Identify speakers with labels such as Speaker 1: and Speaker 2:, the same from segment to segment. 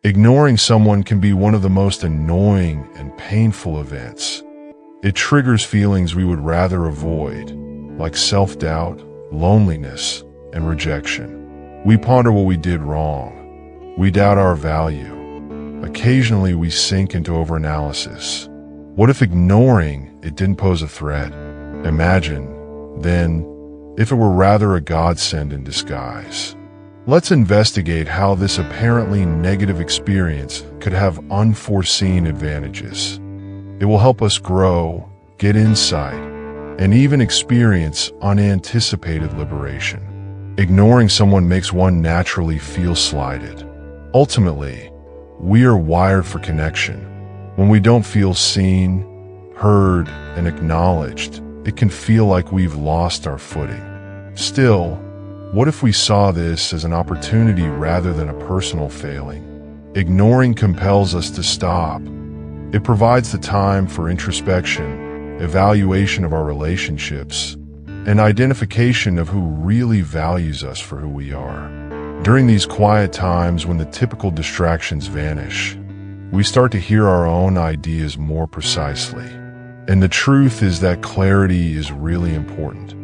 Speaker 1: Ignoring someone can be one of the most annoying and painful events. It triggers feelings we would rather avoid, like self-doubt, loneliness, and rejection. We ponder what we did wrong. We doubt our value. Occasionally, we sink into overanalysis. What if ignoring it didn't pose a threat? Imagine, then, if it were rather a godsend in disguise. Let's investigate how this apparently negative experience could have unforeseen advantages. It will help us grow, get insight, and even experience unanticipated liberation. Ignoring someone makes one naturally feel slighted. Ultimately, we are wired for connection. When we don't feel seen, heard, and acknowledged, it can feel like we've lost our footing. Still, what if we saw this as an opportunity rather than a personal failing? Ignoring compels us to stop. It provides the time for introspection, evaluation of our relationships, and identification of who really values us for who we are. During these quiet times when the typical distractions vanish, we start to hear our own ideas more precisely. And the truth is that clarity is really important.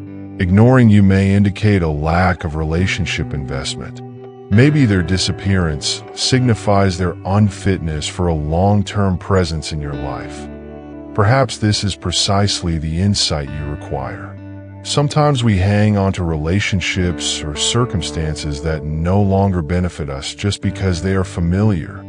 Speaker 1: Ignoring you may indicate a lack of relationship investment. Maybe their disappearance signifies their unfitness for a long-term presence in your life. Perhaps this is precisely the insight you require. Sometimes we hang on to relationships or circumstances that no longer benefit us just because they are familiar.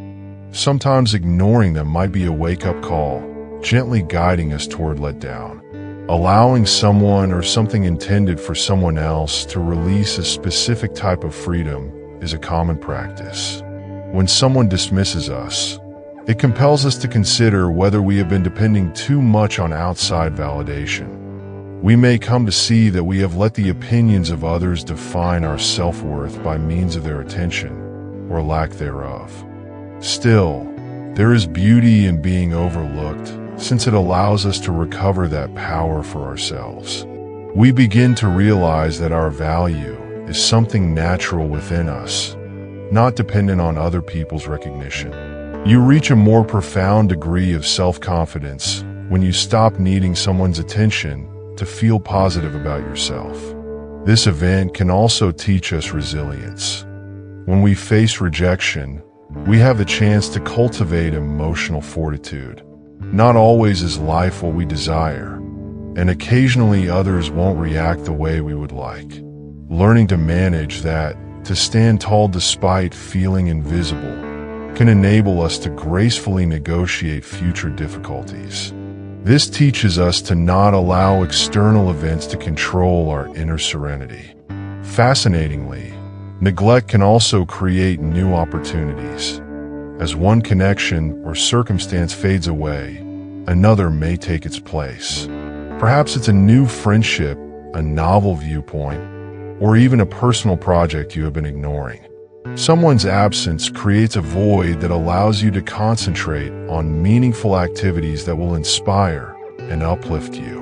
Speaker 1: Sometimes ignoring them might be a wake-up call, gently guiding us toward letdown. Allowing someone or something intended for someone else to release a specific type of freedom is a common practice. When someone dismisses us, it compels us to consider whether we have been depending too much on outside validation. We may come to see that we have let the opinions of others define our self-worth by means of their attention or lack thereof. Still, there is beauty in being overlooked, since it allows us to recover that power for ourselves. We begin to realize that our value is something natural within us, not dependent on other people's recognition. You reach a more profound degree of self-confidence when you stop needing someone's attention to feel positive about yourself. This event can also teach us resilience. When we face rejection, we have the chance to cultivate emotional fortitude. Not always is life what we desire, and occasionally others won't react the way we would like. Learning to manage that, to stand tall despite feeling invisible, can enable us to gracefully negotiate future difficulties. This teaches us to not allow external events to control our inner serenity. Fascinatingly, neglect can also create new opportunities. As one connection or circumstance fades away, another may take its place. Perhaps it's a new friendship, a novel viewpoint, or even a personal project you have been ignoring. Someone's absence creates a void that allows you to concentrate on meaningful activities that will inspire and uplift you.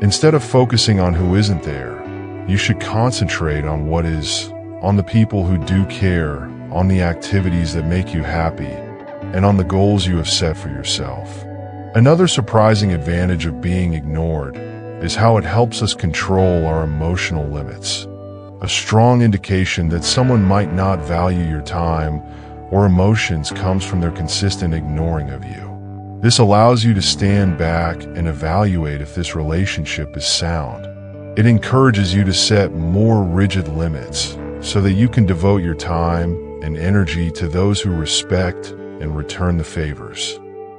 Speaker 1: Instead of focusing on who isn't there, you should concentrate on what is, on the people who do care, on the activities that make you happy, and on the goals you have set for yourself. Another surprising advantage of being ignored is how it helps us control our emotional limits. A strong indication that someone might not value your time or emotions comes from their consistent ignoring of you. This allows you to stand back and evaluate if this relationship is sound. It encourages you to set more rigid limits so that you can devote your time and energy to those who respect and return the favors.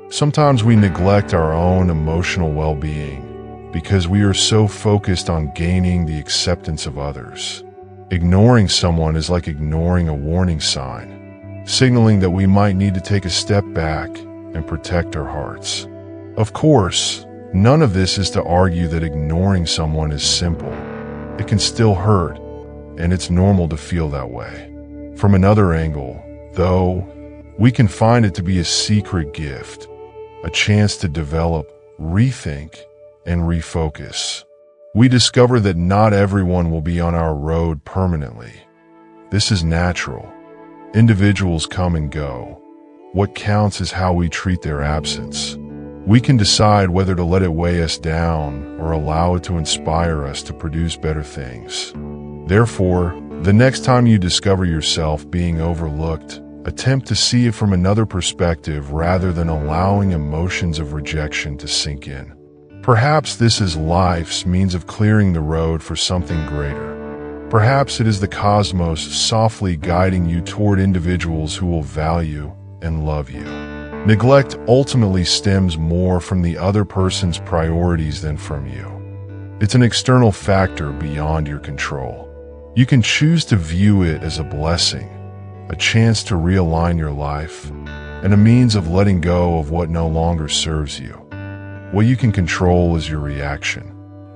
Speaker 1: Sometimes we neglect our own emotional well-being because we are so focused on gaining the acceptance of others. Ignoring someone is like ignoring a warning sign, signaling that we might need to take a step back and protect our hearts. Of course, none of this is to argue that ignoring someone is simple. It can still hurt, and it's normal to feel that way. From another angle, though, we can find it to be a secret gift, a chance to develop, rethink, and refocus. We discover that not everyone will be on our road permanently. This is natural. Individuals come and go, What counts is how we treat their absence. We can decide whether to let it weigh us down or allow it to inspire us to produce better things. Therefore, the next time you discover yourself being overlooked, attempt to see it from another perspective rather than allowing emotions of rejection to sink in. Perhaps this is life's means of clearing the road for something greater. Perhaps it is the cosmos softly guiding you toward individuals who will value and love you. Neglect ultimately stems more from the other person's priorities than from you. It's an external factor beyond your control. You can choose to view it as a blessing, a chance to realign your life, and a means of letting go of what no longer serves you. What you can control is your reaction.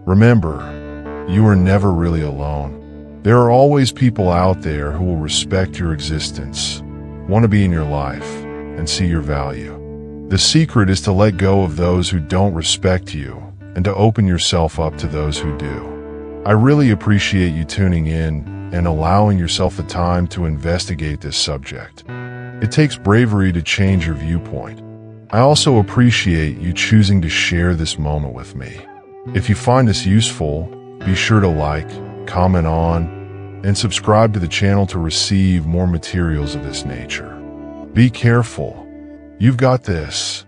Speaker 1: Remember, you are never really alone. There are always people out there who will respect your existence, want to be in your life, and see your value. The secret is to let go of those who don't respect you and to open yourself up to those who do. I really appreciate you tuning in and allowing yourself the time to investigate this subject. It takes bravery to change your viewpoint. I also appreciate you choosing to share this moment with me. If you find this useful, be sure to like, comment on, and subscribe to the channel to receive more materials of this nature. Be careful. You've got this.